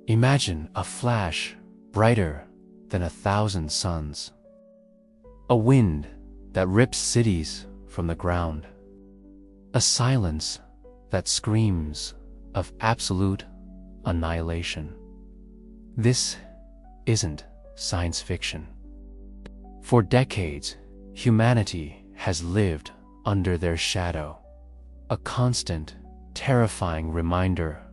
Imagine a flash brighter than 1,000 suns. A wind that rips cities from the ground. A silence that screams of absolute annihilation. This isn't science fiction. For decades, humanity has lived under their shadow, a constant, terrifying reminder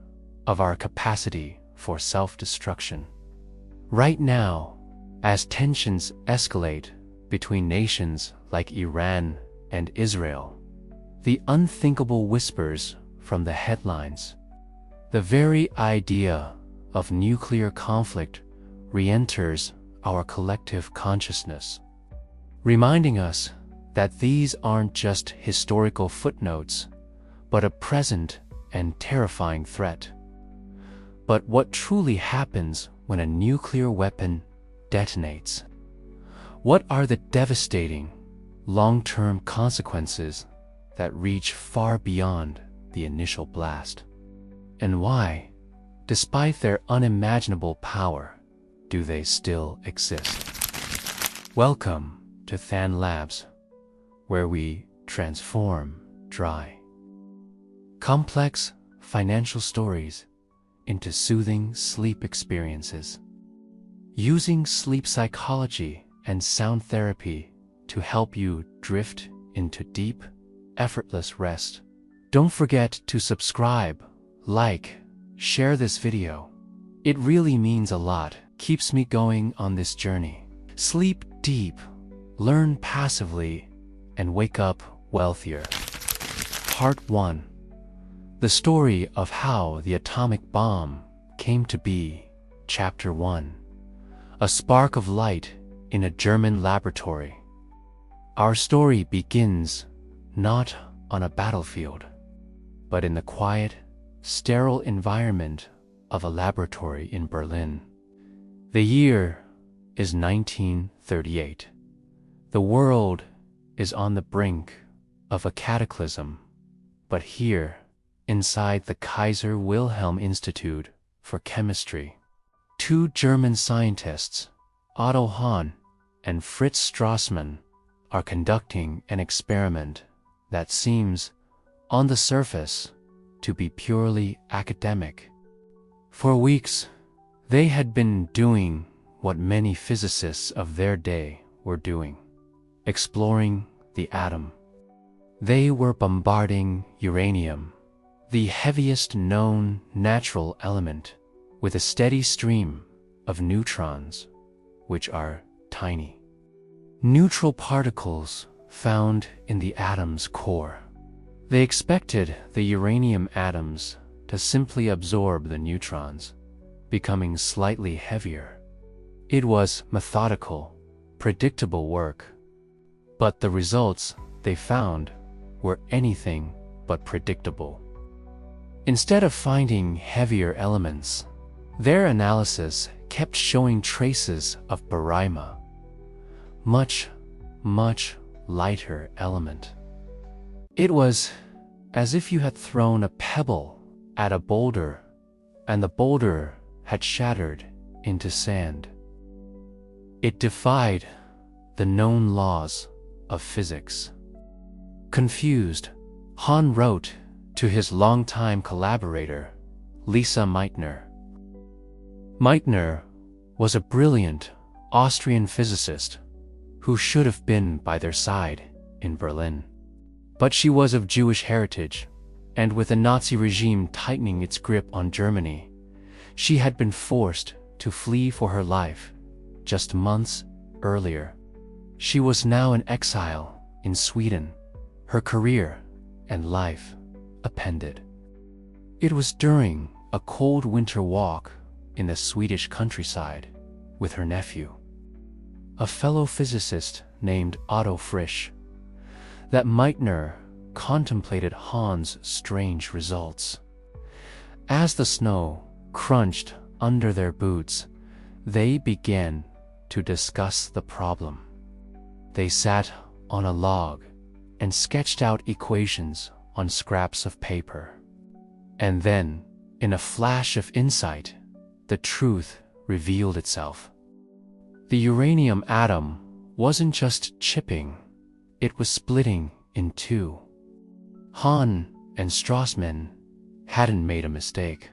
of our capacity for self-destruction. Right now, as tensions escalate between nations like Iran and Israel, the unthinkable whispers from the headlines, the very idea of nuclear conflict re-enters our collective consciousness, reminding us that these aren't just historical footnotes, but a present and terrifying threat. But what truly happens when a nuclear weapon detonates? What are the devastating, long-term consequences that reach far beyond the initial blast? And why, despite their unimaginable power, do they still exist? Welcome to Thanh Labs, where we transform dry, complex financial stories into soothing sleep experiences, using sleep psychology and sound therapy to help you drift into deep, effortless rest. Don't forget to subscribe, like, share this video. It really means a lot, keeps me going on this journey. Sleep deep, learn passively, and wake up wealthier. Part 1. The story of how the atomic bomb came to be. Chapter 1. A spark of light in a German laboratory. Our story begins not on a battlefield, but in the quiet, sterile environment of a laboratory in Berlin. The year is 1938. The world is on the brink of a cataclysm, but here, inside the Kaiser Wilhelm Institute for Chemistry, two German scientists, Otto Hahn and Fritz Strassmann, are conducting an experiment that seems, on the surface, to be purely academic. For weeks, they had been doing what many physicists of their day were doing, exploring the atom. They were bombarding uranium, the heaviest known natural element, with a steady stream of neutrons, which are tiny, neutral particles found in the atom's core. They expected the uranium atoms to simply absorb the neutrons, becoming slightly heavier. It was methodical, predictable work, but the results they found were anything but predictable. Instead of finding heavier elements, their analysis kept showing traces of baryma, much lighter element. It was as if you had thrown a pebble at a boulder, and the boulder had shattered into sand. It defied the known laws of physics. Confused, Hahn wrote to his longtime collaborator, Lisa Meitner. Meitner was a brilliant Austrian physicist who should have been by their side in Berlin. But she was of Jewish heritage, and with the Nazi regime tightening its grip on Germany, she had been forced to flee for her life just months earlier. She was now in exile in Sweden, her career and life appended. It was during a cold winter walk in the Swedish countryside with her nephew, a fellow physicist named Otto Frisch, that Meitner contemplated Hahn's strange results. As the snow crunched under their boots, they began to discuss the problem. They sat on a log and sketched out equations on scraps of paper. And then, in a flash of insight, the truth revealed itself. The uranium atom wasn't just chipping, it was splitting in two. Hahn and Strassmann hadn't made a mistake.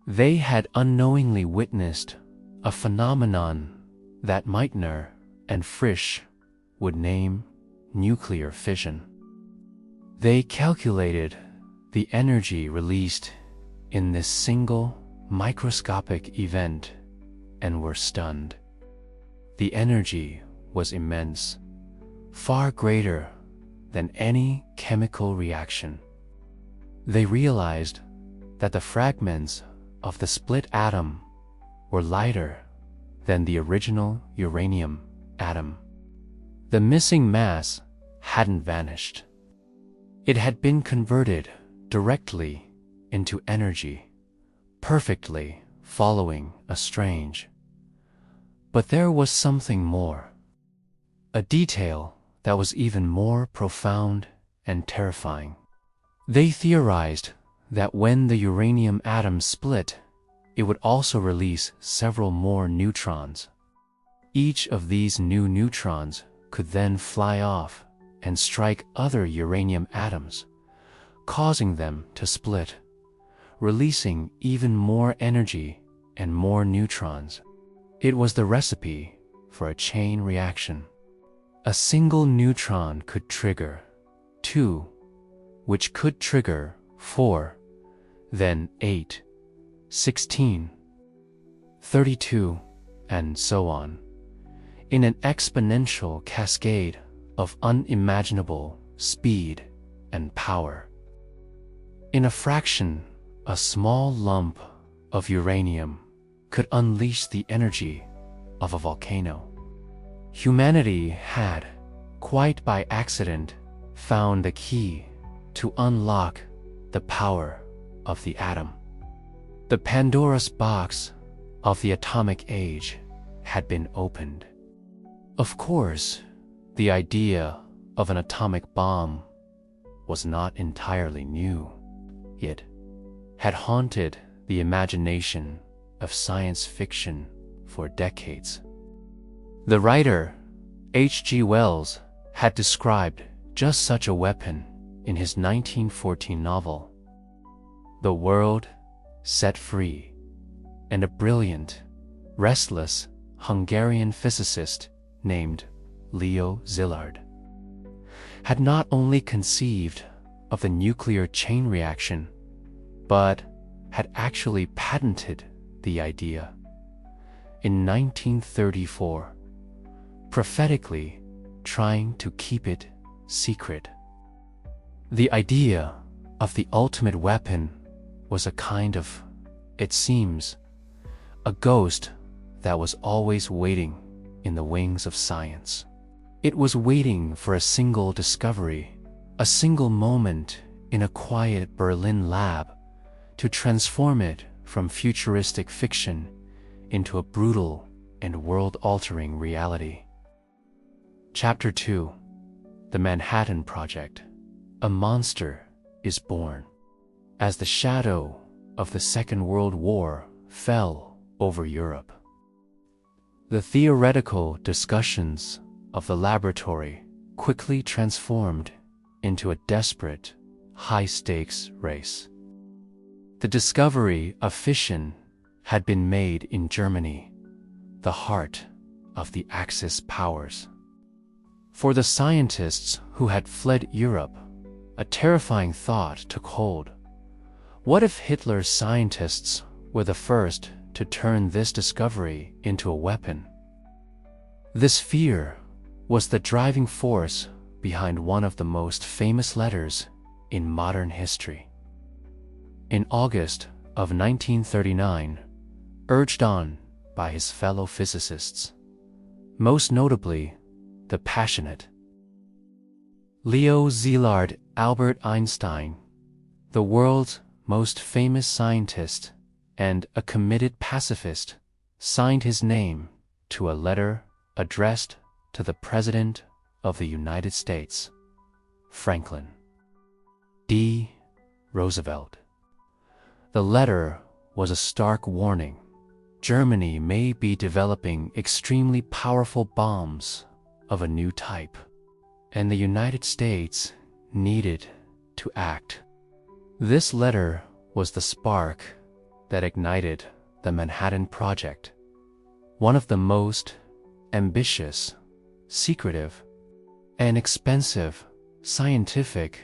They had unknowingly witnessed a phenomenon that Meitner and Frisch would name nuclear fission. They calculated the energy released in this single microscopic event and were stunned. The energy was immense, far greater than any chemical reaction. They realized that the fragments of the split atom were lighter than the original uranium atom. The missing mass hadn't vanished. It had been converted directly into energy, perfectly following a strange. But there was something more. A detail that was even more profound and terrifying. They theorized that when the uranium atom split, it would also release several more neutrons. Each of these new neutrons could then fly off and strike other uranium atoms, causing them to split, releasing even more energy and more neutrons. It was the recipe for a chain reaction. A single neutron could trigger 2, which could trigger 4, then 8, 16, 32, and so on, in an exponential cascade of unimaginable speed and power. In a fraction, a small lump of uranium could unleash the energy of a volcano. Humanity had, quite by accident, found the key to unlock the power of the atom. The Pandora's box of the atomic age had been opened. Of course, the idea of an atomic bomb was not entirely new. It had haunted the imagination of science fiction for decades. The writer H.G. Wells had described just such a weapon in his 1914 novel, The World Set Free, and a brilliant, restless Hungarian physicist named Leo Szilard had not only conceived of the nuclear chain reaction, but had actually patented the idea. In 1934, prophetically trying to keep it secret. The idea of the ultimate weapon was a kind of, it seems, a ghost that was always waiting in the wings of science. It was waiting for a single discovery, a single moment in a quiet Berlin lab to transform it from futuristic fiction into a brutal and world-altering reality. Chapter 2. The Manhattan Project. A monster is born. As the shadow of the Second World War fell over Europe, the theoretical discussions of the laboratory quickly transformed into a desperate, high-stakes race. The discovery of fission had been made in Germany, the heart of the Axis powers. For the scientists who had fled Europe, a terrifying thought took hold. What if Hitler's scientists were the first to turn this discovery into a weapon? This fear was the driving force behind one of the most famous letters in modern history. In August of 1939, urged on by his fellow physicists, most notably the passionate Leo Szilard, Albert Einstein, the world's most famous scientist and a committed pacifist, signed his name to a letter addressed to the President of the United States, Franklin D. Roosevelt. The letter was a stark warning. Germany may be developing extremely powerful bombs of a new type, and the United States needed to act. This letter was the spark that ignited the Manhattan Project, one of the most ambitious, secretive, and expensive scientific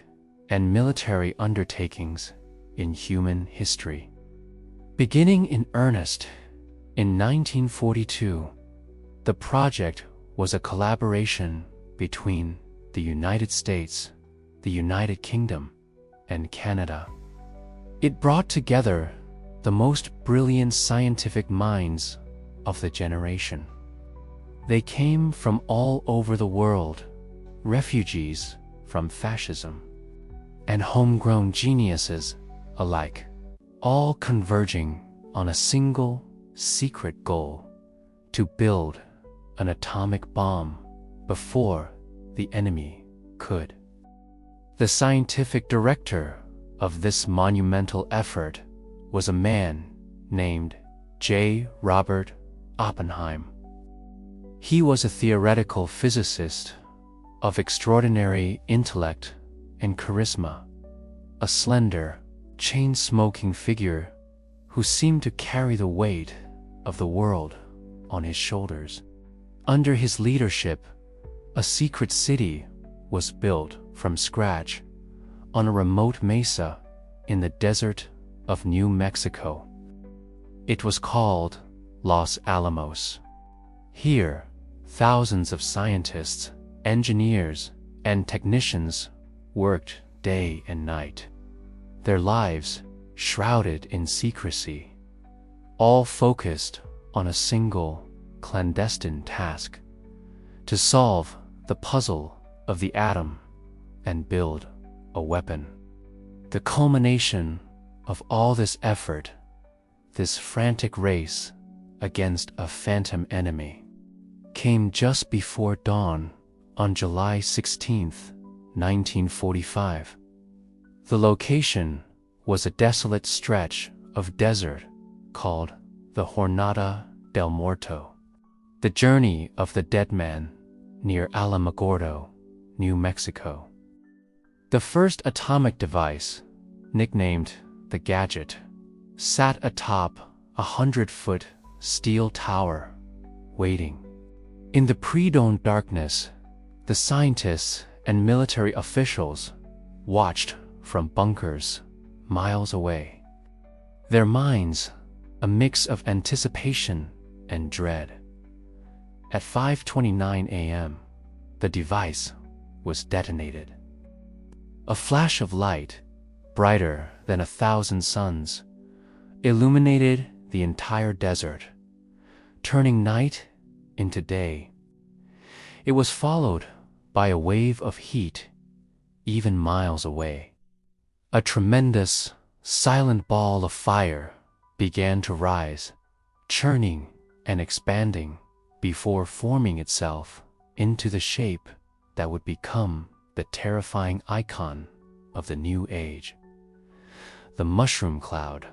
and military undertakings in human history. Beginning in earnest in 1942, the project was a collaboration between the United States, the United Kingdom, and Canada. It brought together the most brilliant scientific minds of the generation. They came from all over the world, refugees from fascism, and homegrown geniuses alike, all converging on a single secret goal: to build an atomic bomb before the enemy could. The scientific director of this monumental effort was a man named J. Robert Oppenheim. He was a theoretical physicist of extraordinary intellect and charisma, a slender, chain-smoking figure who seemed to carry the weight of the world on his shoulders. Under his leadership, a secret city was built from scratch on a remote mesa in the desert of New Mexico. It was called Los Alamos. Here, thousands of scientists, engineers, and technicians worked day and night, their lives shrouded in secrecy, all focused on a single clandestine task: to solve the puzzle of the atom and build a weapon. The culmination of all this effort, this frantic race against a phantom enemy, came just before dawn on July 16, 1945. The location was a desolate stretch of desert called the Jornada del Muerto, the journey of the dead man, near Alamogordo, New Mexico. The first atomic device, nicknamed the Gadget, sat atop a 100-foot steel tower, waiting. In the pre-dawn darkness, the scientists and military officials watched from bunkers miles away, their minds a mix of anticipation and dread. At 5:29 a.m., the device was detonated. A flash of light, brighter than 1,000 suns, illuminated the entire desert, turning night into day. It was followed by a wave of heat, even miles away. A tremendous, silent ball of fire began to rise, churning and expanding before forming itself into the shape that would become the terrifying icon of the new age: the mushroom cloud.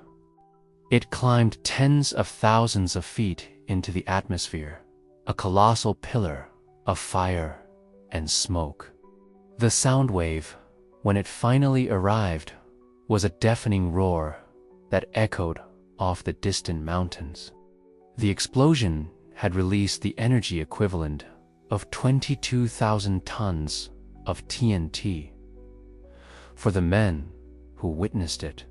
It climbed tens of thousands of feet into the atmosphere, a colossal pillar of fire and smoke. The sound wave, when it finally arrived, was a deafening roar that echoed off the distant mountains. The explosion had released the energy equivalent of 22,000 tons of TNT. For the men who witnessed it,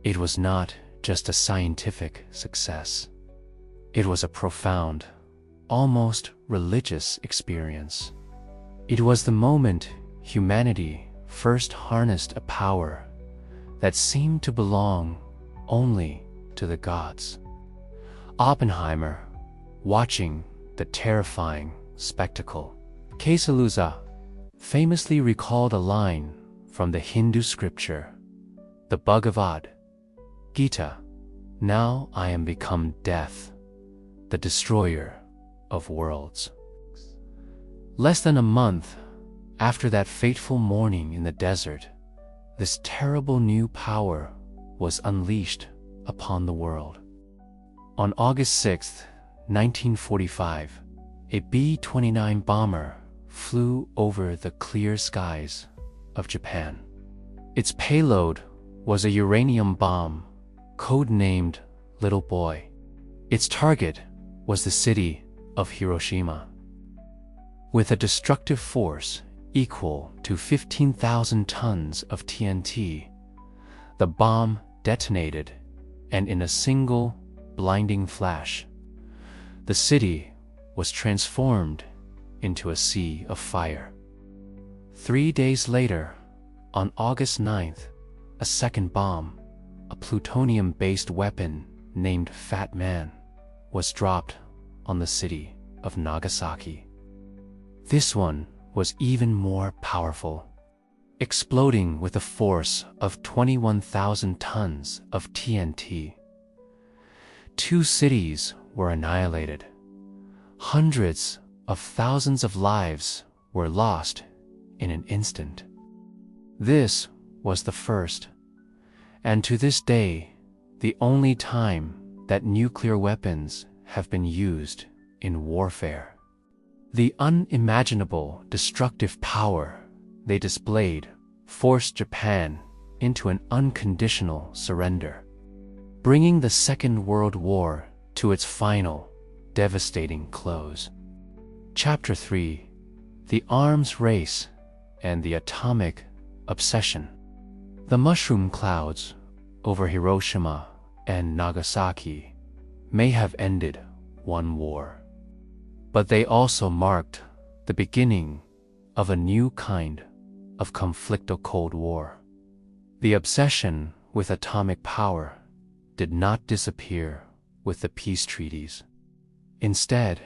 it was not just a scientific success. It was a profound, almost religious experience. It was the moment humanity first harnessed a power that seemed to belong only to the gods. Oppenheimer, watching the terrifying spectacle, Caesaruzza famously recalled a line from the Hindu scripture, the Bhagavad Gita: "Now I am become death, the destroyer of worlds." Less than a month after that fateful morning in the desert, this terrible new power was unleashed upon the world. On August 6, 1945, a B-29 bomber flew over the clear skies of Japan. Its payload was a uranium bomb, codenamed Little Boy. Its target was the city of Hiroshima. With a destructive force equal to 15,000 tons of TNT, the bomb detonated, and in a single blinding flash, the city was transformed into a sea of fire. 3 days later, on August 9th, a second bomb, a plutonium-based weapon named Fat Man, was dropped on the city of Nagasaki. This one was even more powerful, exploding with a force of 21,000 tons of TNT. 2 cities were annihilated. Hundreds of thousands of lives were lost in an instant. This was the first, and to this day, the only time that nuclear weapons have been used in warfare. The unimaginable destructive power they displayed forced Japan into an unconditional surrender, bringing the Second World War to its final, devastating close. Chapter 3: The Arms Race and the Atomic Obsession. The mushroom clouds over Hiroshima and Nagasaki may have ended one war, but they also marked the beginning of a new kind of conflicto Cold War. The obsession with atomic power did not disappear with the peace treaties. Instead,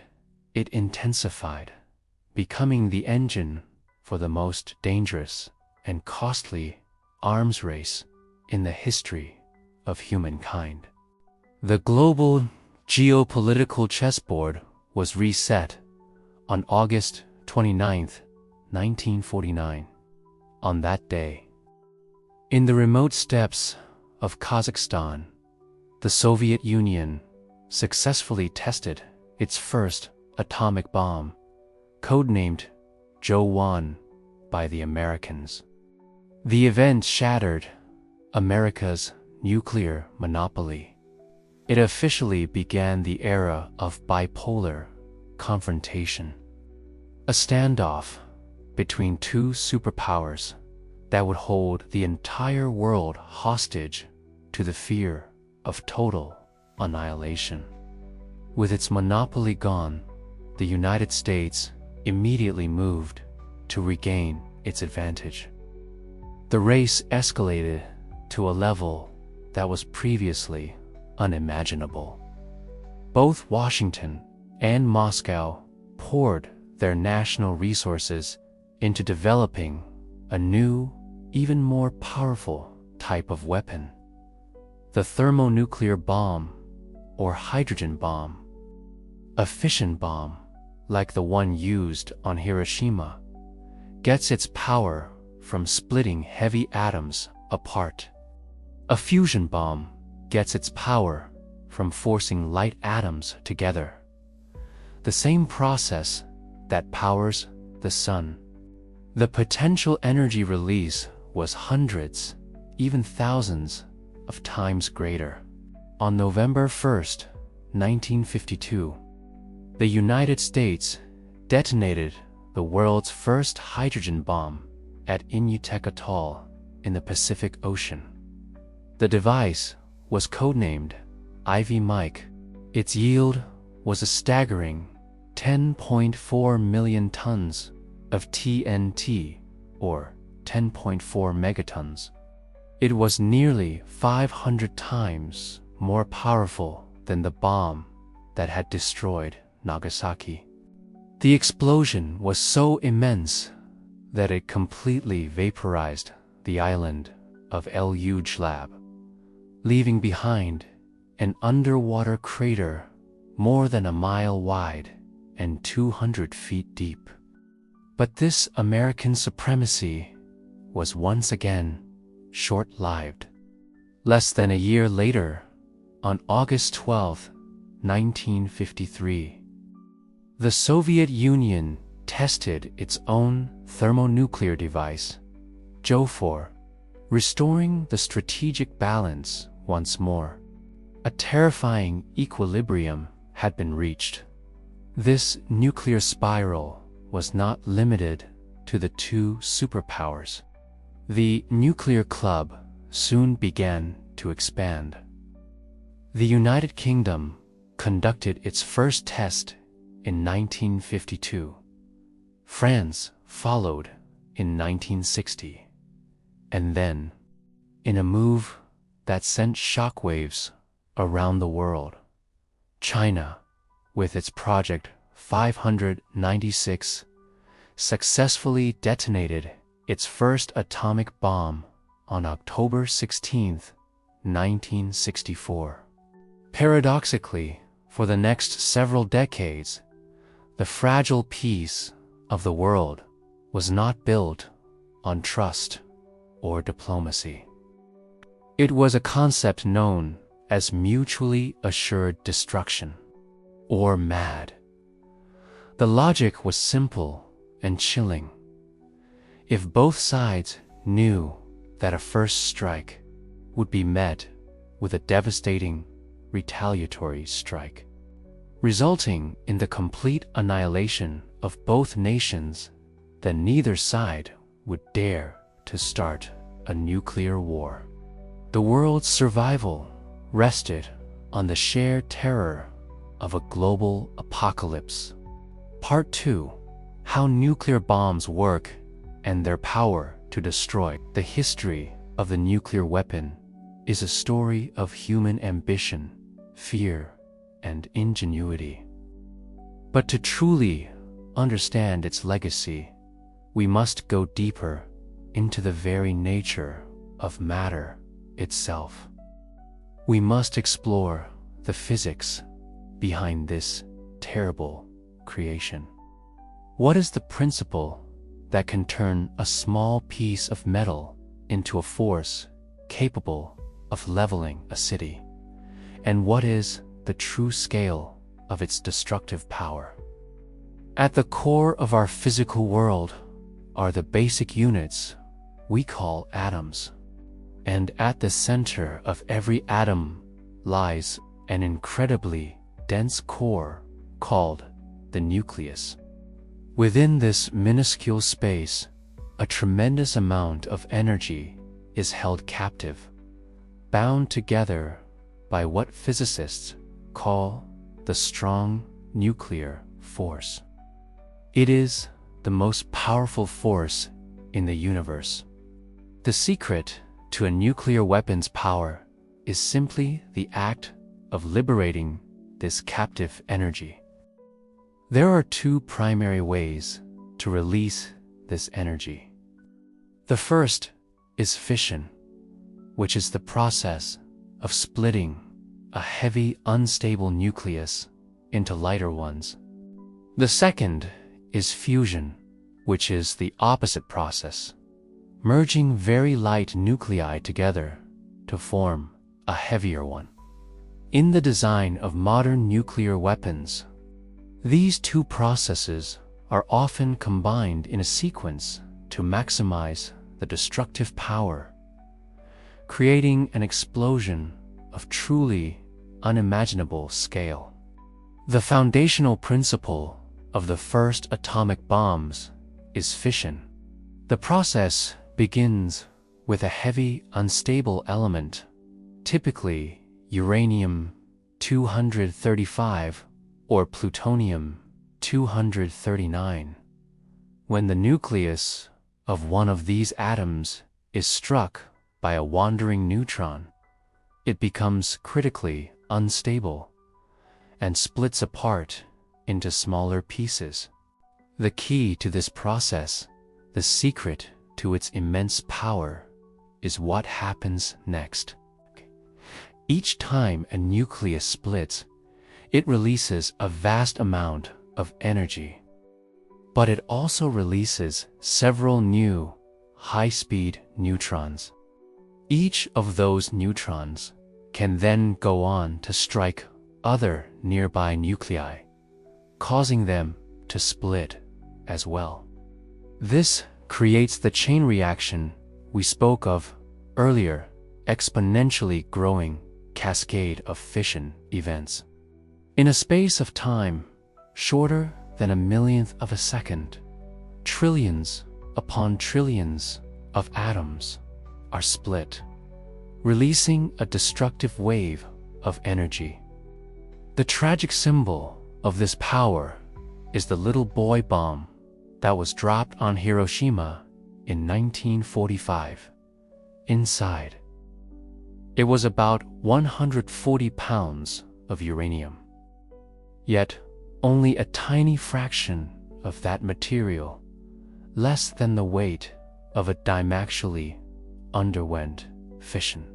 it intensified, becoming the engine for the most dangerous and costly arms race in the history of humankind. The global geopolitical chessboard was reset on August 29, 1949. On that day, in the remote steppes of Kazakhstan, the Soviet Union successfully tested its first atomic bomb, codenamed Jo-1 by the Americans. The event shattered America's nuclear monopoly. It officially began the era of bipolar confrontation, a standoff between 2 superpowers that would hold the entire world hostage to the fear of total annihilation. With its monopoly gone, the United States immediately moved to regain its advantage. The race escalated to a level that was previously unimaginable. Both Washington and Moscow poured their national resources into developing a new, even more powerful type of weapon: the thermonuclear bomb or hydrogen bomb. A fission bomb, like the one used on Hiroshima, gets its power from splitting heavy atoms apart. A fusion bomb gets its power from forcing light atoms together, the same process that powers the sun. The potential energy release was hundreds, even thousands of times greater. On November 1st, 1952, the United States detonated the world's first hydrogen bomb at Inutech Atoll in the Pacific Ocean. The device was codenamed Ivy Mike. Its yield was a staggering 10.4 million tons of TNT, or 10.4 megatons. It was nearly 500 times more powerful than the bomb that had destroyed Nagasaki. The explosion was so immense that it completely vaporized the island of Nuked, leaving behind an underwater crater more than a mile wide and 200 feet deep. But this American supremacy was once again short-lived. Less than a year later, on August 12, 1953. The Soviet Union tested its own thermonuclear device, JO4, restoring the strategic balance once more. A terrifying equilibrium had been reached. This nuclear spiral was not limited to the two superpowers. The nuclear club soon began to expand. The United Kingdom conducted its first test in 1952. France followed in 1960. And then, in a move that sent shockwaves around the world, China, with its Project 596, successfully detonated its first atomic bomb on October 16, 1964. Paradoxically, for the next several decades, the fragile peace of the world was not built on trust or diplomacy. It was a concept known as mutually assured destruction, or MAD. The logic was simple and chilling. If both sides knew that a first strike would be met with a devastating retaliatory strike, resulting in the complete annihilation of both nations, then neither side would dare to start a nuclear war. The world's survival rested on the shared terror of a global apocalypse. Part 2: How nuclear bombs work and their power to destroy. The history of the nuclear weapon is a story of human ambition, fear, and ingenuity. But to truly understand its legacy, we must go deeper into the very nature of matter itself. We must explore the physics behind this terrible creation. What is the principle that can turn a small piece of metal into a force capable of leveling a city? And what is the true scale of its destructive power? At the core of our physical world are the basic units we call atoms. And at the center of every atom lies an incredibly dense core called the nucleus. Within this minuscule space, a tremendous amount of energy is held captive, bound together by what physicists call the strong nuclear force. It is the most powerful force in the universe. The secret to a nuclear weapon's power is simply the act of liberating this captive energy. There are two primary ways to release this energy. The first is fission, which is the process of splitting a heavy, unstable nucleus into lighter ones. The second is fusion, which is the opposite process, merging very light nuclei together to form a heavier one. In the design of modern nuclear weapons, these two processes are often combined in a sequence to maximize the destructive power, creating an explosion of truly unimaginable scale. The foundational principle of the first atomic bombs is fission. The process begins with a heavy, unstable element, typically uranium-235 or plutonium-239. When the nucleus of one of these atoms is struck by a wandering neutron, it becomes critically unstable and splits apart into smaller pieces. The key to this process, the secret to its immense power, is what happens next. Each time a nucleus splits, it releases a vast amount of energy. But it also releases several new, high-speed neutrons. Each of those neutrons can then go on to strike other nearby nuclei, causing them to split as well. This creates the chain reaction we spoke of earlier, exponentially growing cascade of fission events. In a space of time shorter than a millionth of a second, trillions upon trillions of atoms are split, releasing a destructive wave of energy. The tragic symbol of this power is the little boy bomb that was dropped on Hiroshima in 1945. Inside, it was about 140 pounds of uranium. Yet, only a tiny fraction of that material, less than the weight of a dime, actually underwent fission.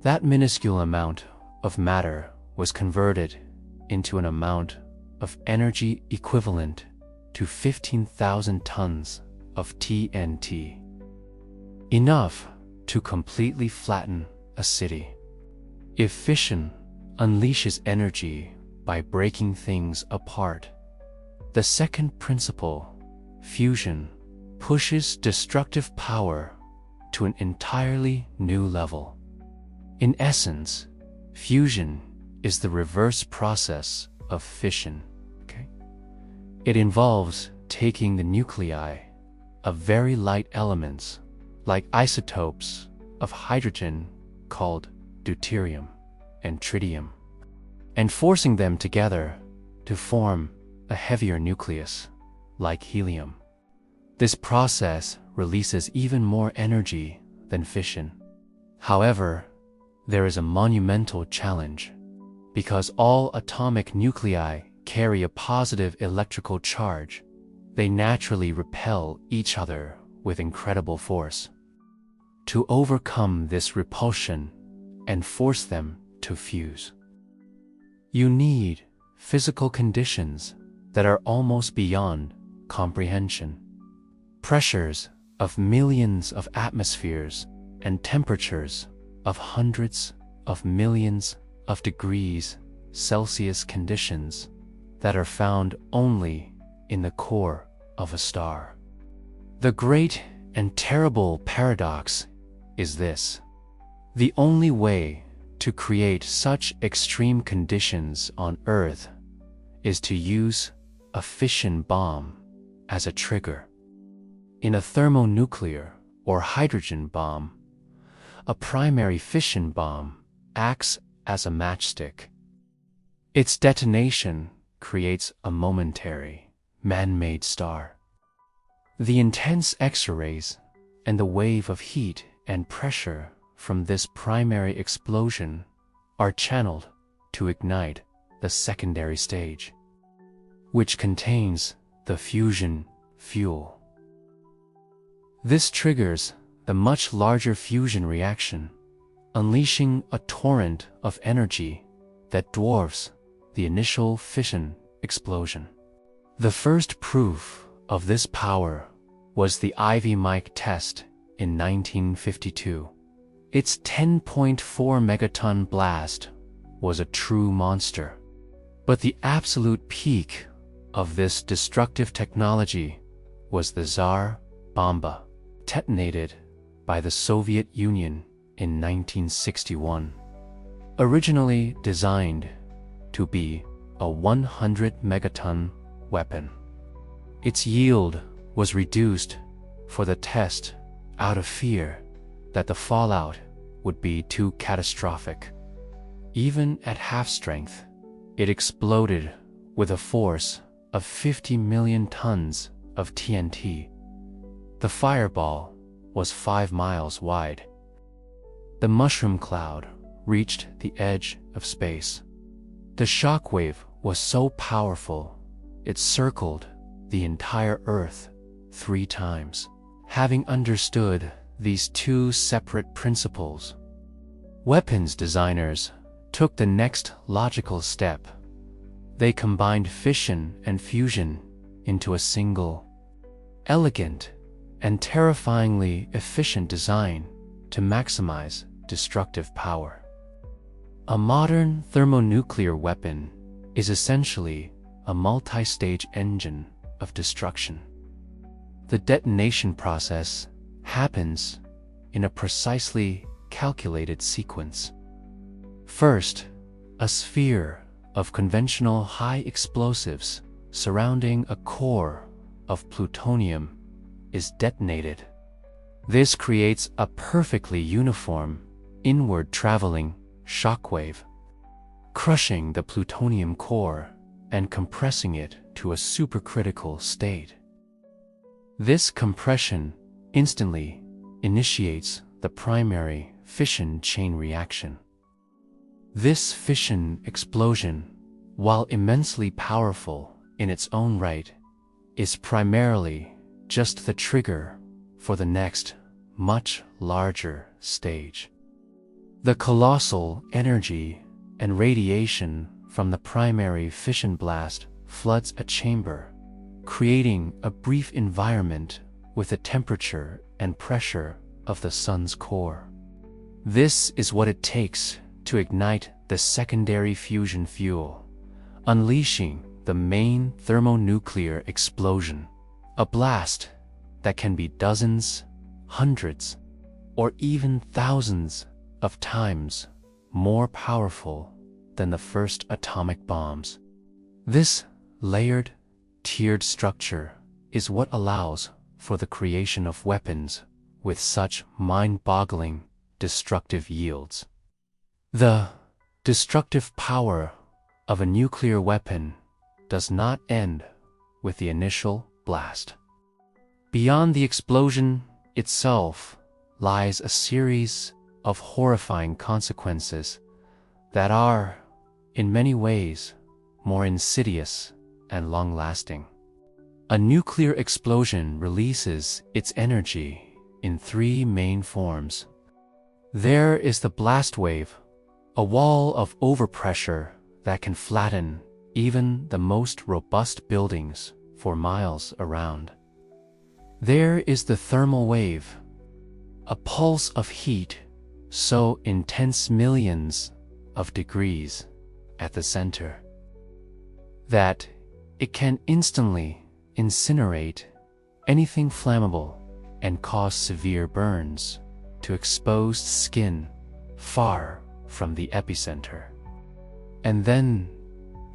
That minuscule amount of matter was converted into an amount of energy equivalent to 15,000 tons of TNT. Enough to completely flatten a city. If fission unleashes energy by breaking things apart, the second principle, fusion, pushes destructive power to an entirely new level. In essence, fusion is the reverse process of fission. It involves taking the nuclei of very light elements, like isotopes of hydrogen called deuterium and tritium, and forcing them together to form a heavier nucleus, like helium. This process releases even more energy than fission. However, there is a monumental challenge. Because all atomic nuclei carry a positive electrical charge, they naturally repel each other with incredible force. To overcome this repulsion and force them to fuse, you need physical conditions that are almost beyond comprehension. Pressures of millions of atmospheres and temperatures of hundreds of millions of degrees Celsius, conditions that are found only in the core of a star. The great and terrible paradox is this: the only way to create such extreme conditions on Earth is to use a fission bomb as a trigger. In a thermonuclear or hydrogen bomb, a primary fission bomb acts as a matchstick. Its detonation creates a momentary, man-made star. The intense X-rays and the wave of heat and pressure from this primary explosion are channeled to ignite the secondary stage, which contains the fusion fuel. This triggers the much larger fusion reaction, unleashing a torrent of energy that dwarfs the initial fission explosion. The first proof of this power was the Ivy Mike test in 1952. Its 10.4 megaton blast was a true monster. But the absolute peak of this destructive technology was the Tsar Bomba, detonated by the Soviet Union in 1961. Originally designed to be a 100 megaton weapon, its yield was reduced for the test out of fear that the fallout would be too catastrophic. Even at half strength, it exploded with a force of 50 million tons of TNT. The fireball was 5 miles wide. The mushroom cloud reached the edge of space. The shockwave was so powerful, it circled the entire Earth 3 times. Having understood these two separate principles, weapons designers took the next logical step. They combined fission and fusion into a single, elegant, and terrifyingly efficient design to maximize destructive power. A modern thermonuclear weapon is essentially a multi-stage engine of destruction. The detonation process happens in a precisely calculated sequence. First, a sphere of conventional high explosives surrounding a core of plutonium is detonated. This creates a perfectly uniform, inward-traveling shockwave, crushing the plutonium core and compressing it to a supercritical state. This compression instantly initiates the primary fission chain reaction. This fission explosion, while immensely powerful in its own right, is primarily just the trigger for the next, much larger stage. The colossal energy and radiation from the primary fission blast floods a chamber, creating a brief environment with the temperature and pressure of the sun's core. This is what it takes to ignite the secondary fusion fuel, unleashing the main thermonuclear explosion, a blast that can be dozens, hundreds, or even thousands of times more powerful than the first atomic bombs. This layered, tiered structure is what allows for the creation of weapons with such mind-boggling, destructive yields. The destructive power of a nuclear weapon does not end with the initial blast. Beyond the explosion itself lies a series of horrifying consequences that are, in many ways, more insidious and long-lasting. A nuclear explosion releases its energy in three main forms. There is the blast wave, a wall of overpressure that can flatten even the most robust buildings for miles around. There is the thermal wave, a pulse of heat so intense millions of degrees at the center that it can instantly incinerate anything flammable and cause severe burns to exposed skin far from the epicenter. And then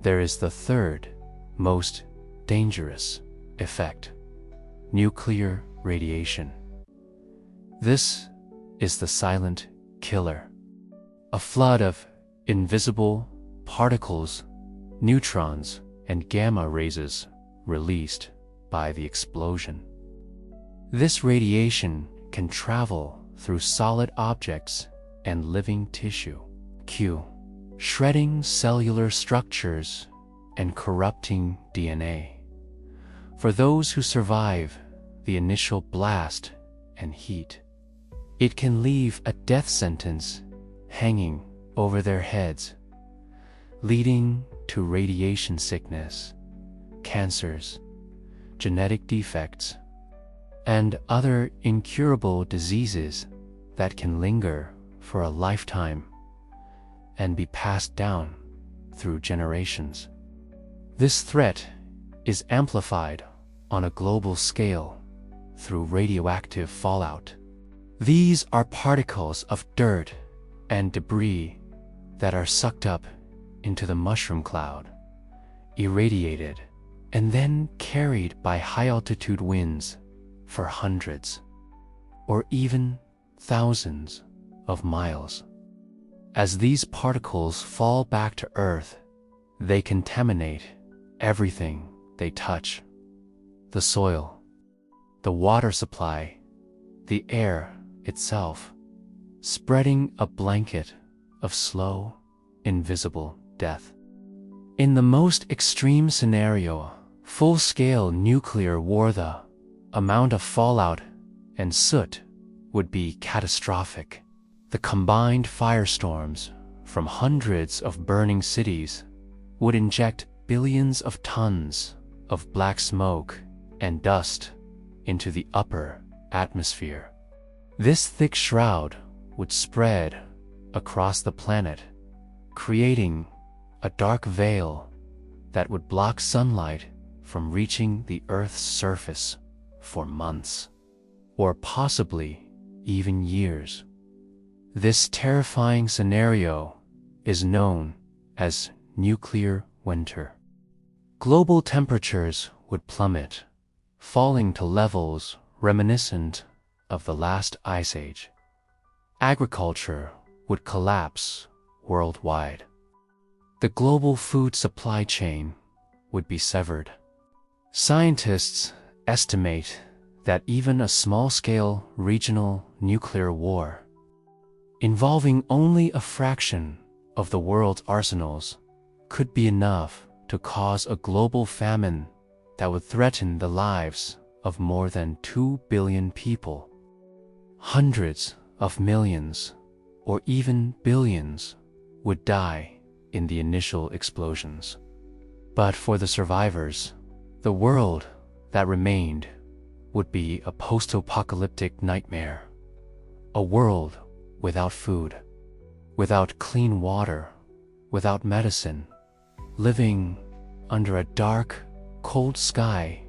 there is the third, most dangerous effect: nuclear radiation. This is the silent killer, a flood of invisible particles, neutrons, and gamma rays released by the explosion. This radiation can travel through solid objects and living tissue, shredding cellular structures and corrupting DNA. For those who survive the initial blast and heat, it can leave a death sentence hanging over their heads, leading to radiation sickness, cancers, genetic defects, and other incurable diseases that can linger for a lifetime and be passed down through generations. This threat is amplified on a global scale through radioactive fallout. These are particles of dirt and debris that are sucked up into the mushroom cloud, irradiated, and then carried by high-altitude winds for hundreds or even thousands of miles. As these particles fall back to Earth, they contaminate everything they touch: the soil, the water supply, the air itself, spreading a blanket of slow, invisible death. In the most extreme scenario, full-scale nuclear war, the amount of fallout and soot would be catastrophic. The combined firestorms from hundreds of burning cities would inject billions of tons of black smoke and dust into the upper atmosphere. This thick shroud would spread across the planet, creating a dark veil that would block sunlight from reaching the Earth's surface for months, or possibly even years. This terrifying scenario is known as nuclear winter. Global temperatures would plummet, falling to levels reminiscent of the last ice age. Agriculture would collapse worldwide. The global food supply chain would be severed. Scientists estimate that even a small-scale regional nuclear war, involving only a fraction of the world's arsenals, could be enough to cause a global famine that would threaten the lives of more than 2 billion people. Hundreds of millions, or even billions, would die in the initial explosions. But for the survivors, the world that remained would be a post-apocalyptic nightmare. A world without food, without clean water, without medicine, living under a dark, cold sky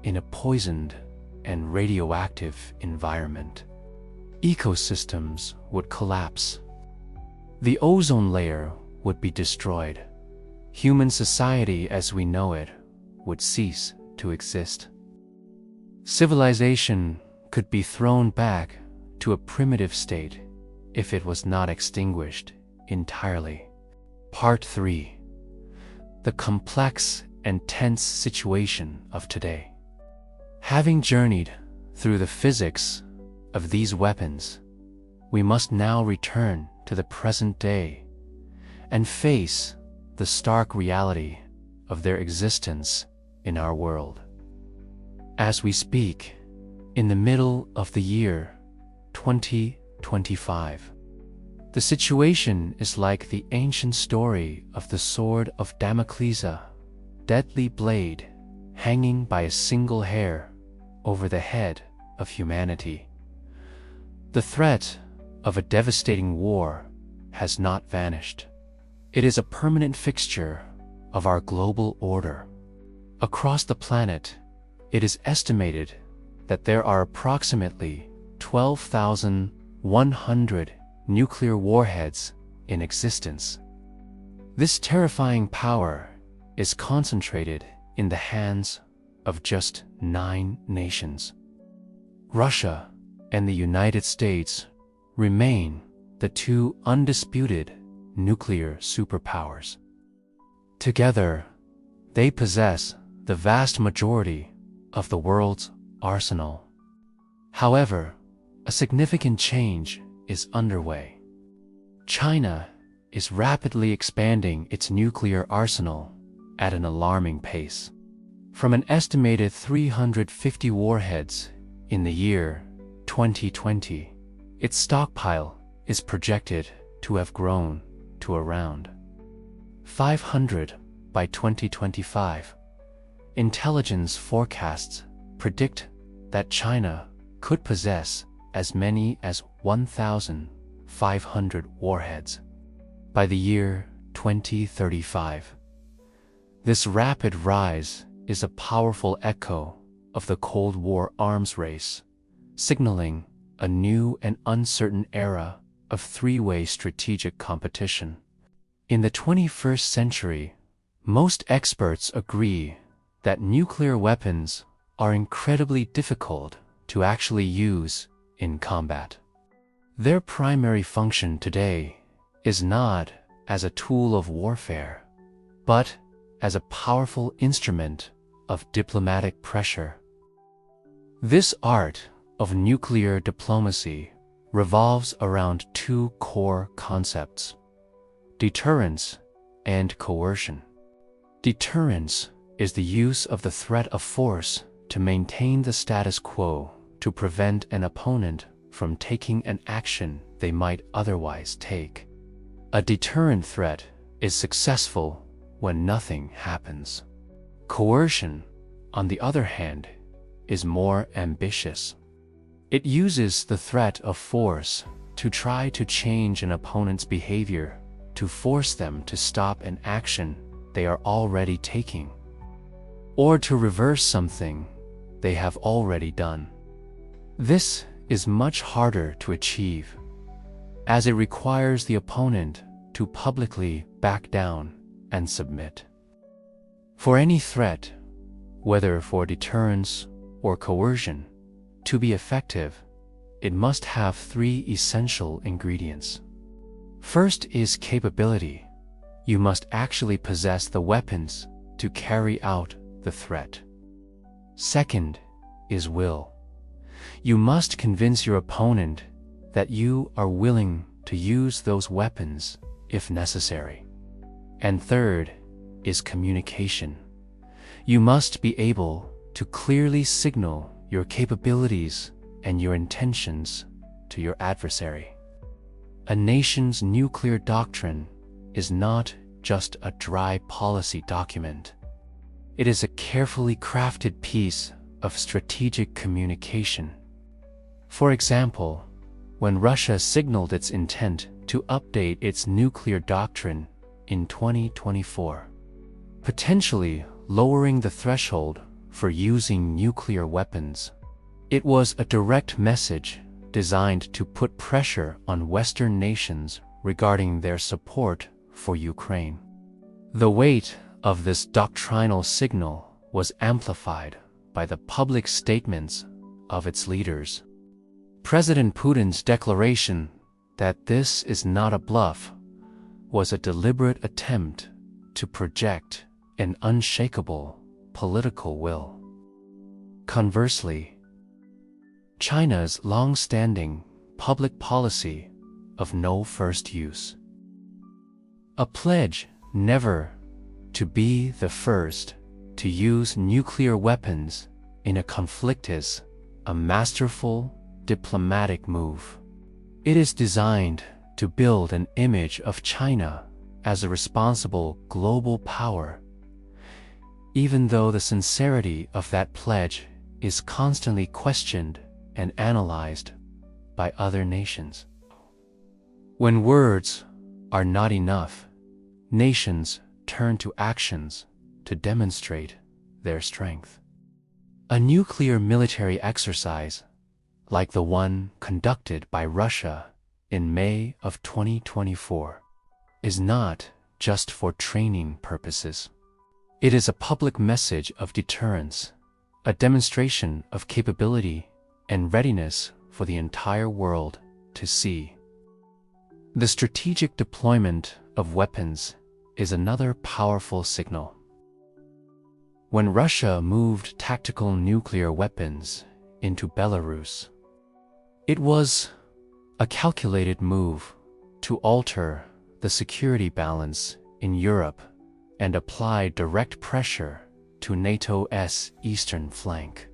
in a poisoned and radioactive environment. Ecosystems would collapse. The ozone layer would be destroyed. Human society as we know it would cease to exist. Civilization could be thrown back to a primitive state if it was not extinguished entirely. Part 3. The complex and tense situation of today. Having journeyed through the physics of these weapons, we must now return to the present day and face the stark reality of their existence in our world. As we speak, in the middle of the year 2025, the situation is like the ancient story of the sword of Damocles, a deadly blade hanging by a single hair over the head of humanity. The threat of a devastating war has not vanished. It is a permanent fixture of our global order. Across the planet, it is estimated that there are approximately 12,100 nuclear warheads in existence. This terrifying power is concentrated in the hands of just 9 nations. Russia and the United States remain the 2 undisputed nuclear superpowers. Together, they possess the vast majority of the world's arsenal. However, a significant change is underway. China is rapidly expanding its nuclear arsenal at an alarming pace. From an estimated 350 warheads in the year 2020, its stockpile is projected to have grown to around 500 by 2025. Intelligence forecasts predict that China could possess as many as 1,500 warheads by the year 2035. This rapid rise is a powerful echo of the Cold War arms race, signaling a new and uncertain era of 3-way strategic competition. In the 21st century, most experts agree that nuclear weapons are incredibly difficult to actually use in combat. Their primary function today is not as a tool of warfare, but as a powerful instrument of diplomatic pressure. This art of nuclear diplomacy revolves around 2 core concepts: deterrence and coercion. Deterrence is the use of the threat of force to maintain the status quo, to prevent an opponent from taking an action they might otherwise take. A deterrent threat is successful when nothing happens. Coercion, on the other hand, is more ambitious. It uses the threat of force to try to change an opponent's behavior to force them to stop an action they are already taking, or to reverse something they have already done. This is much harder to achieve, as it requires the opponent to publicly back down and submit. For any threat, whether for deterrence or coercion, to be effective, it must have three essential ingredients. First is capability. You must actually possess the weapons to carry out the threat. Second is will. You must convince your opponent that you are willing to use those weapons if necessary. And third is communication. You must be able to clearly signal your capabilities and your intentions to your adversary. A nation's nuclear doctrine is not just a dry policy document. It is a carefully crafted piece of strategic communication. For example, when Russia signaled its intent to update its nuclear doctrine in 2024, potentially lowering the threshold for using nuclear weapons, it was a direct message designed to put pressure on Western nations regarding their support for Ukraine. The weight of this doctrinal signal was amplified by the public statements of its leaders. President Putin's declaration that this is not a bluff was a deliberate attempt to project an unshakable political will. Conversely, China's long-standing public policy of no first use, a pledge never to be the first to use nuclear weapons in a conflict, is a masterful diplomatic move. It is designed to build an image of China as a responsible global power, even though the sincerity of that pledge is constantly questioned and analyzed by other nations. When words are not enough, nations turn to actions to demonstrate their strength. A nuclear military exercise, like the one conducted by Russia in May of 2024, is not just for training purposes. It is a public message of deterrence, a demonstration of capability and readiness for the entire world to see. The strategic deployment of weapons is another powerful signal. When Russia moved tactical nuclear weapons into Belarus, it was a calculated move to alter the security balance in Europe and apply direct pressure to NATO's eastern flank.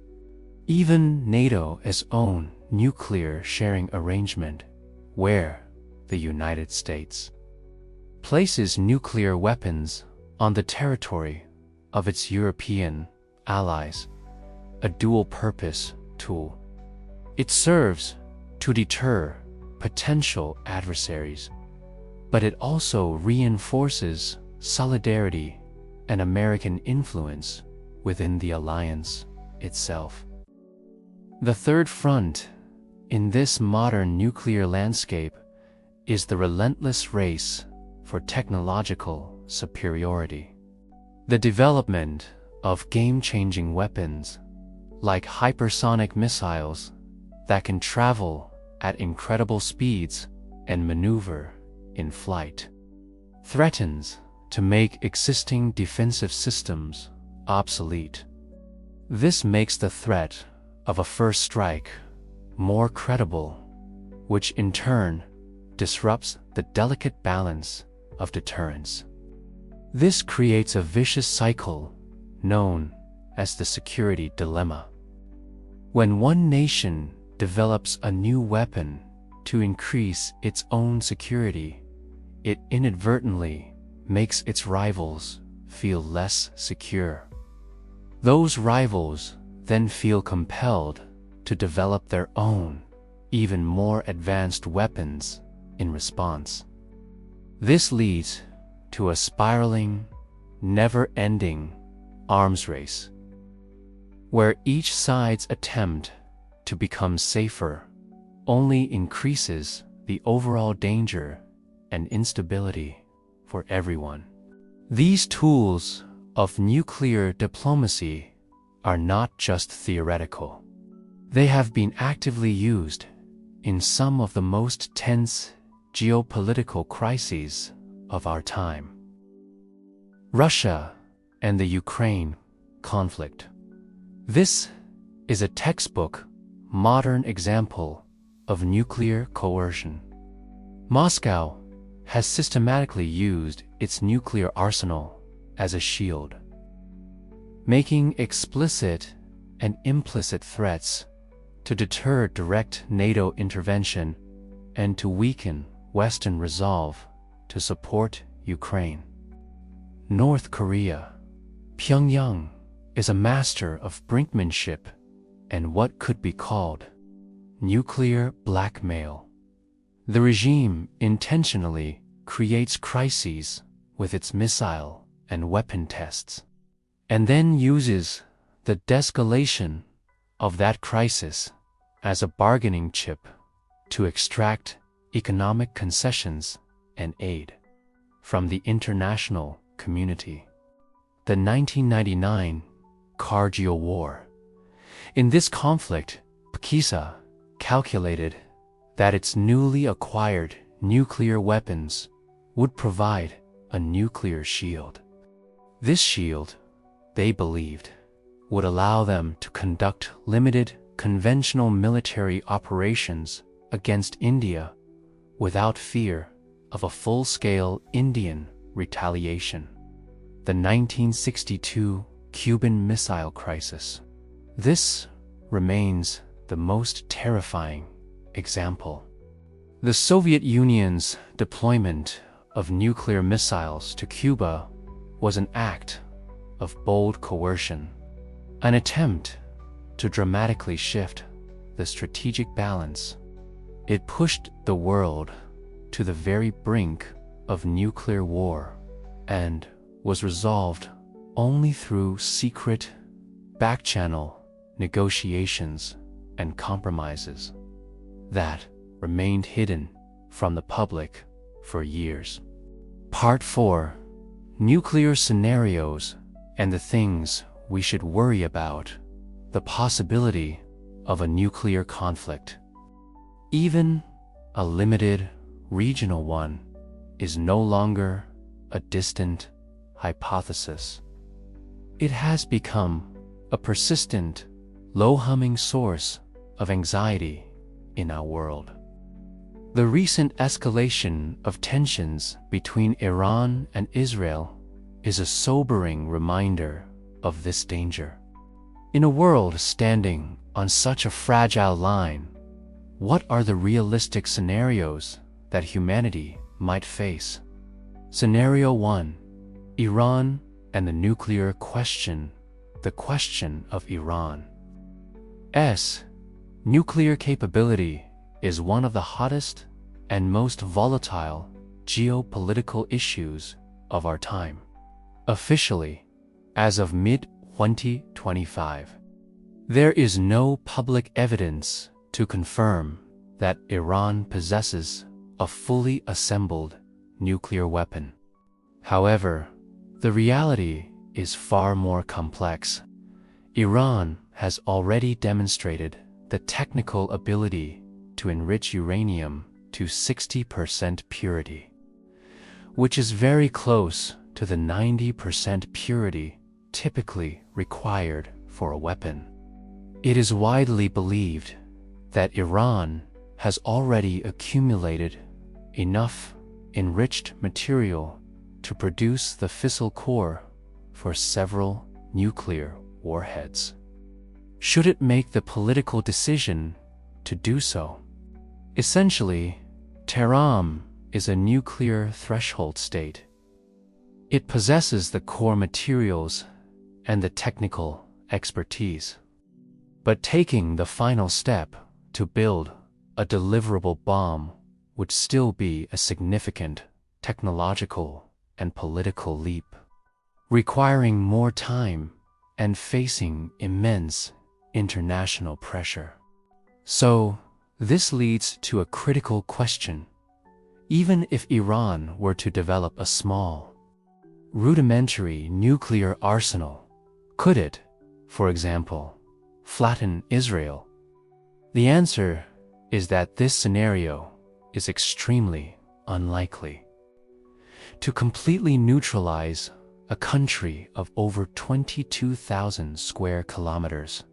Even NATO's own nuclear sharing arrangement, where the United States places nuclear weapons on the territory of its European allies, a dual-purpose tool. It serves to deter potential adversaries, but it also reinforces solidarity and American influence within the alliance itself. The third front in this modern nuclear landscape is the relentless race for technological superiority. The development of game-changing weapons, like hypersonic missiles that can travel at incredible speeds and maneuver in flight, threatens to make existing defensive systems obsolete. This makes the threat of a first strike more credible, which in turn disrupts the delicate balance of deterrence. This creates a vicious cycle known as the security dilemma. When one nation develops a new weapon to increase its own security, it inadvertently makes its rivals feel less secure. Those rivals then feel compelled to develop their own, even more advanced weapons in response. This leads to a spiraling, never-ending arms race, where each side's attempt to become safer only increases the overall danger and instability for everyone. These tools of nuclear diplomacy are not just theoretical. They have been actively used in some of the most tense geopolitical crises of our time. Russia and the Ukraine conflict. This is a textbook, modern example of nuclear coercion. Moscow has systematically used its nuclear arsenal as a shield, making explicit and implicit threats to deter direct NATO intervention and to weaken Western resolve to support Ukraine. North Korea. Pyongyang is a master of brinkmanship and what could be called nuclear blackmail. The regime intentionally creates crises with its missile and weapon tests, and then uses the de-escalation of that crisis as a bargaining chip to extract economic concessions and aid from the international community. The 1999 Kargil War. In this conflict, Pakistan calculated that its newly acquired nuclear weapons would provide a nuclear shield. This shield, they believed, would allow them to conduct limited conventional military operations against India without fear of a full-scale Indian retaliation. The 1962 Cuban Missile Crisis. This remains the most terrifying example. The Soviet Union's deployment of nuclear missiles to Cuba was an act of bold coercion, an attempt to dramatically shift the strategic balance. It pushed the world to the very brink of nuclear war and was resolved only through secret, back-channel negotiations and compromises that remained hidden from the public for years. Part 4. Nuclear scenarios and the things we should worry about. The possibility of a nuclear conflict, even a limited regional one, is no longer a distant hypothesis. It has become a persistent, low-humming source of anxiety in our world. The recent escalation of tensions between Iran and Israel is a sobering reminder of this danger. In a world standing on such a fragile line, what are the realistic scenarios that humanity might face? Scenario 1. Iran and the nuclear question. The question of Iran's nuclear capability is one of the hottest and most volatile geopolitical issues of our time. Officially, as of mid-2025, there is no public evidence to confirm that Iran possesses a fully assembled nuclear weapon. However, the reality is far more complex. Iran has already demonstrated the technical ability to enrich uranium to 60% purity, which is very close to the 90% purity typically required for a weapon. It is widely believed that Iran has already accumulated enough enriched material to produce the fissile core for several nuclear warheads. Should it make the political decision to do so? Essentially, Tehran is a nuclear threshold state. It possesses the core materials and the technical expertise. But taking the final step to build a deliverable bomb would still be a significant technological and political leap, requiring more time and facing immense international pressure. So, this leads to a critical question. Even if Iran were to develop a small, rudimentary nuclear arsenal, could it, for example, flatten Israel? The answer is that this scenario is extremely unlikely. To completely neutralize a country of over 22,000 square kilometers,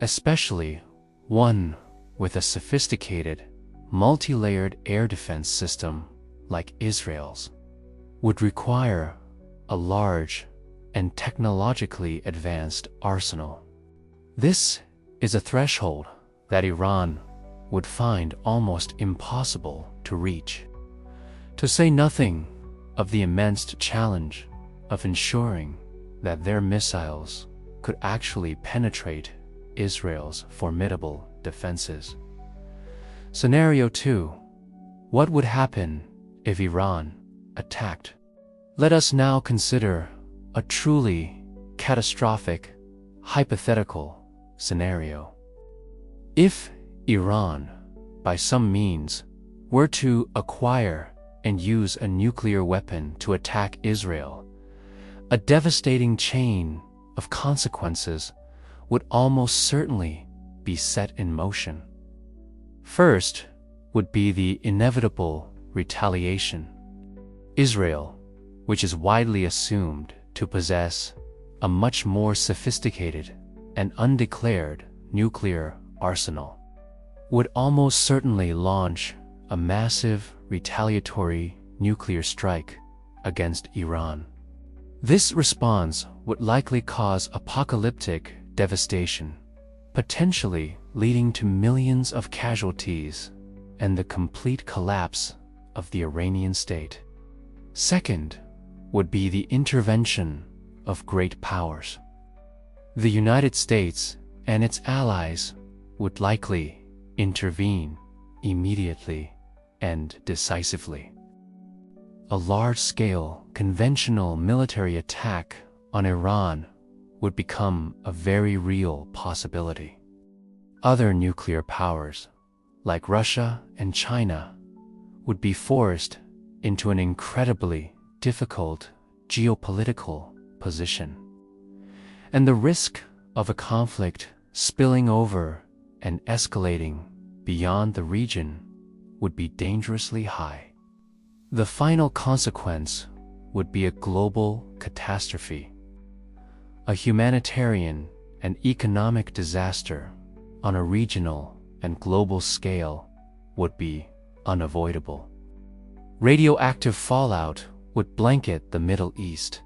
especially one with a sophisticated, multi-layered air defense system like Israel's, would require a large and technologically advanced arsenal. This is a threshold that Iran would find almost impossible to reach, to say nothing of the immense challenge of ensuring that their missiles could actually penetrate Israel's formidable defenses. Scenario 2. What would happen if Iran attacked? Let us now consider a truly catastrophic, hypothetical scenario. If Iran, by some means, were to acquire and use a nuclear weapon to attack Israel, a devastating chain of consequences would almost certainly be set in motion. First would be the inevitable retaliation. Israel, which is widely assumed to possess a much more sophisticated and undeclared nuclear arsenal, would almost certainly launch a massive retaliatory nuclear strike against Iran. This response would likely cause apocalyptic devastation, potentially leading to millions of casualties and the complete collapse of the Iranian state. Second would be the intervention of great powers. The United States and its allies would likely intervene immediately and decisively. A large-scale conventional military attack on Iran would become a very real possibility. Other nuclear powers, like Russia and China, would be forced into an incredibly difficult geopolitical position, and the risk of a conflict spilling over and escalating beyond the region would be dangerously high. The final consequence would be a global catastrophe, a humanitarian and economic disaster on a regional and global scale would be unavoidable. Radioactive fallout would blanket the Middle East.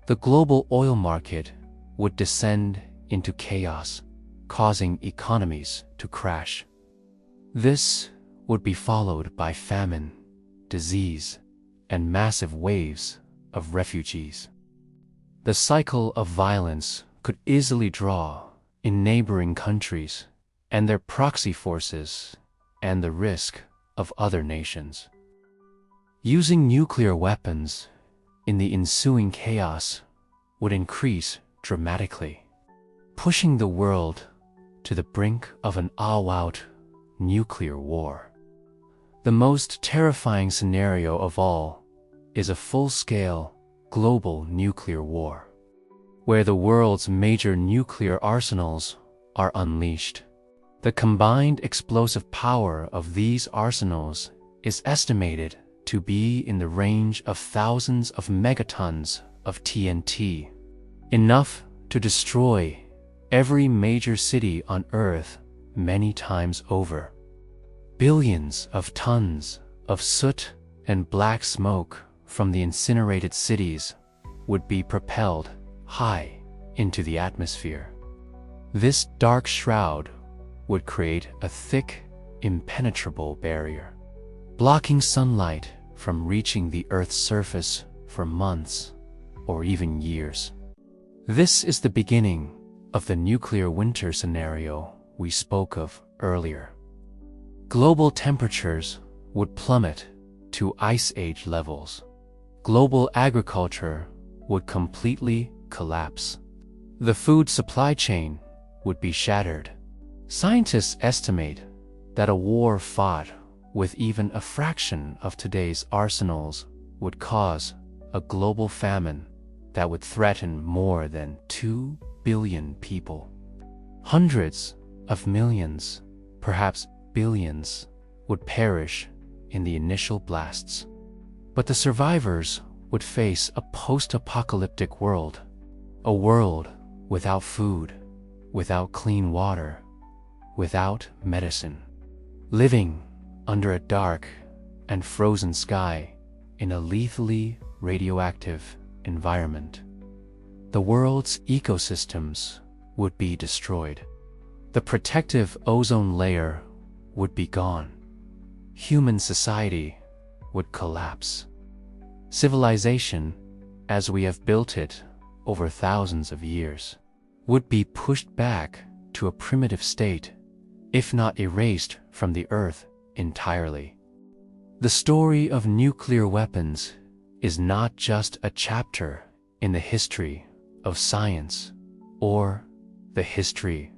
The global oil market would descend into chaos, causing economies to crash. This would be followed by famine, disease, and massive waves of refugees. The cycle of violence could easily draw in neighboring countries and their proxy forces and the risk of other nations. Using nuclear weapons in the ensuing chaos would increase dramatically, pushing the world to the brink of an all-out nuclear war. The most terrifying scenario of all is a full-scale global nuclear war, where the world's major nuclear arsenals are unleashed. The combined explosive power of these arsenals is estimated to be in the range of thousands of megatons of TNT, enough to destroy every major city on Earth many times over. Billions of tons of soot and black smoke from the incinerated cities would be propelled high into the atmosphere. This dark shroud would create a thick, impenetrable barrier, blocking sunlight from reaching the Earth's surface for months or even years. This is the beginning of the nuclear winter scenario we spoke of earlier. Global temperatures would plummet to ice age levels. Global agriculture would completely collapse. The food supply chain would be shattered. Scientists estimate that a war fought with even a fraction of today's arsenals would cause a global famine that would threaten more than 2 billion people. Hundreds of millions, perhaps billions, would perish in the initial blasts. But the survivors would face a post-apocalyptic world, a world without food, without clean water, without medicine, living under a dark and frozen sky in a lethally radioactive environment. The world's ecosystems would be destroyed. The protective ozone layer would be gone. Human society would collapse. Civilization, as we have built it over thousands of years, would be pushed back to a primitive state, if not erased from the earth entirely. The story of nuclear weapons is not just a chapter in the history of science or the history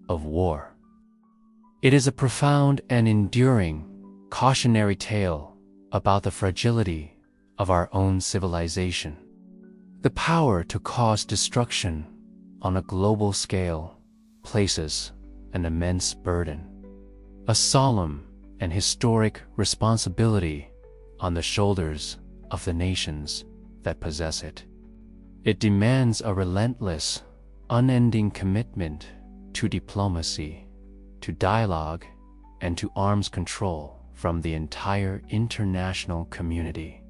of war. It is a profound and enduring cautionary tale about the fragility of our own civilization, the power to cause destruction on a global scale places an immense burden, a solemn and historic responsibility on the shoulders of the nations that possess it. It demands a relentless, unending commitment to diplomacy, to dialogue, and to arms control from the entire international community.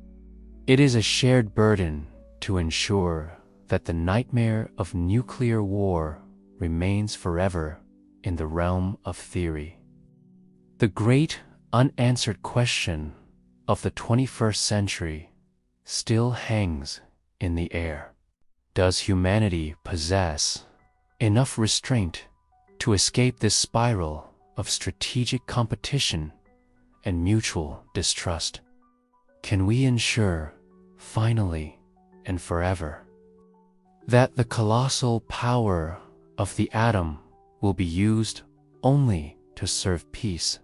It is a shared burden to ensure that the nightmare of nuclear war remains forever in the realm of theory. The great unanswered question of the 21st century still hangs in the air. Does humanity possess enough restraint to escape this spiral of strategic competition and mutual distrust? Can we ensure, finally and forever, that the colossal power of the atom will be used only to serve peace,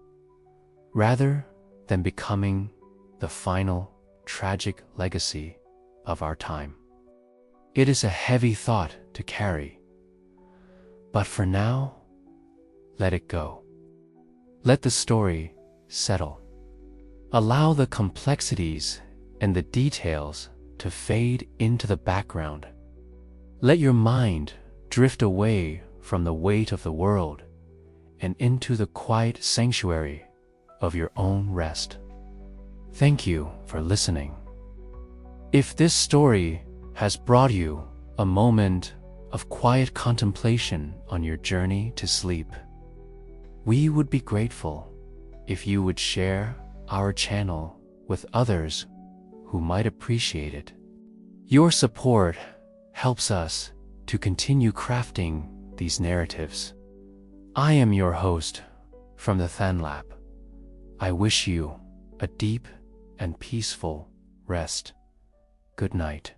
rather than becoming the final tragic legacy of our time? It is a heavy thought to carry, but for now, let it go. Let the story settle. Allow the complexities and the details to fade into the background. Let your mind drift away from the weight of the world and into the quiet sanctuary of your own rest. Thank you for listening. If this story has brought you a moment of quiet contemplation on your journey to sleep, we would be grateful if you would share our channel with others who might appreciate it. Your support helps us to continue crafting these narratives. I am your host from the Thanh Labs. I wish you a deep and peaceful rest. Good night.